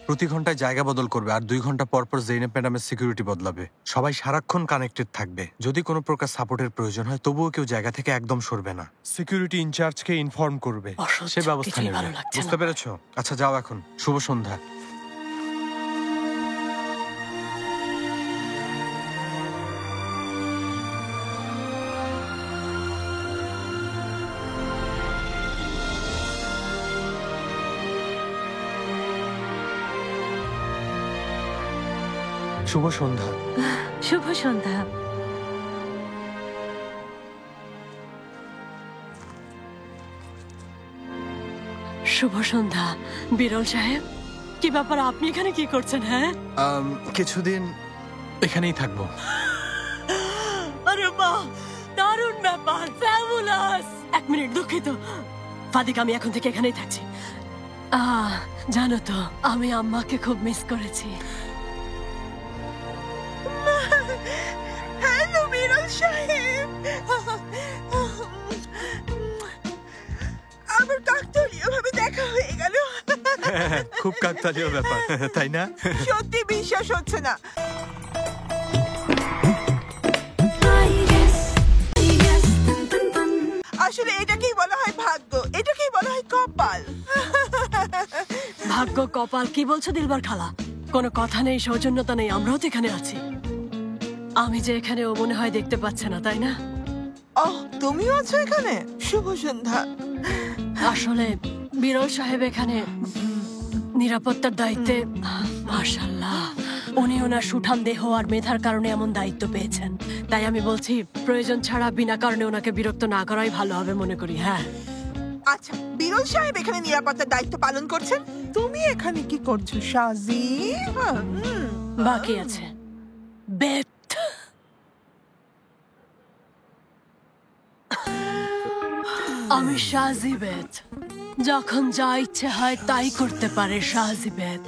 প্রতি ঘন্টায় জায়গা বদল করবে আর 2 ঘন্টা পর পর জেইনেব ম্যাডামের সিকিউরিটি বদলাবে। সবাই সারাক্ষণ কানেক্টেড থাকবে। যদি কোনো প্রকার সাপোর্টের প্রয়োজন হয় তবুও কেউ জায়গা থেকে একদম সরবে না। সিকিউরিটি ইনচার্জকে ইনফর্ম করবে, সে ব্যবস্থা নেবে। বুঝতে পেরেছো? আচ্ছা যাও এখন। শুভ সন্ধ্যা। শুভ সন্ধ্যা। শুভ সন্ধ্যা। শুভ সন্ধ্যা। বিরল সাহেব, কি ব্যাপার, আপনি এখানে কি করছেন? হ্যাঁ, কিছুদিন এখানেই থাকবো। আরে বাহ, দারুণ ব্যাপার, ফ্যাবুলাস। 1 মিনিট, দুঃখিত ফাদিক, আমি এখন থেকে এখানেই থাকছি। জানো তো, আমি আম্মাকে খুব মিস করেছি। হ্যালো বিরল সাহেব, আবার কাকতালীয় ভাবে দেখা হয়ে গেল। খুব কাকতালীয় ব্যাপার, তাই না? সত্যি বিশ্বাস হচ্ছে না। আসলে এটাকেই বলা হয় ভাগ্য, এটাকেই বলা হয় কপাল। ভাগ্য কপাল কি বলছো দিলবার খালা? কোনো কথা নেই, সৌজন্যতা নেই, আমরাও তো এখানে আছি। আমি যে এখানে, ও মনে হয় দেখতে পাচ্ছে না, তাই না? তুমিও আছো এখানে? শুভ সন্ধ্যা। আসলে বিরল সাহেব এখানে নিরাপত্তার দায়িত্বে। মাশাআল্লাহ, উনি ওনার সুঠাম দেহ আর মেধার কারণে এমন দায়িত্ব পেয়েছেন। তাই আমি বলছি, প্রয়োজন ছাড়া বিনা কারণে ওনাকে বিরক্ত না করাই ভালো হবে মনে করি। হ্যাঁ, আচ্ছা, বিরল সাহেব এখানে নিরাপত্তার দায়িত্ব পালন করছেন, তুমি এখানে কি করছো সাজি? বাকি আছে বেত। আমি সাজি বেত, যখন যা ইচ্ছে হয় তাই করতে পারে সাজি বেত।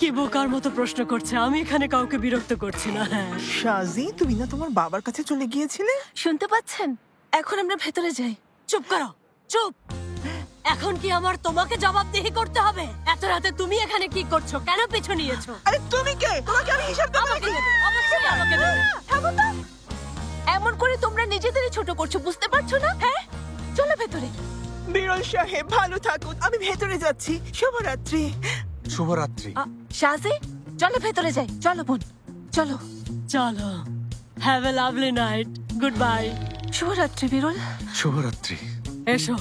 কি বোকার মতো প্রশ্ন করছে, আমি এখানে কাউকে বিরক্ত করছি না। হ্যাঁ সাজি, তুমি না তোমার বাবার কাছে চলে গিয়েছিলে? শুনতে পাচ্ছেন? এখন আমরা ভেতরে যাই। চুপ করো, চুপ। এখন কি আমার তোমাকে জবাবদিহি করতে হবে? এত রাতে তুমি এখানে কি করছো? কেন পিছু নিয়েছো? আরে তুমি কে? তোমাকে আমি হিসাব দেব নাকি? অবশ্যই আমাকে দেবে। থামো তো, এমন করে তোমরা নিজেদেরই ছোট করছো, বুঝতে পারছো না? হ্যাঁ, চলো ভেতরে। বিরল সাহেব ভালো থাকুন, আমি ভেতরে যাচ্ছি। শুভরাত্রি। শুভরাত্রি। শাজি, চলো ভেতরে যাই। চলো বোন, চলো। চলো। Have a lovely night. Good bye. শুভরাত্রি বিরল। শুভরাত্রি। এসো।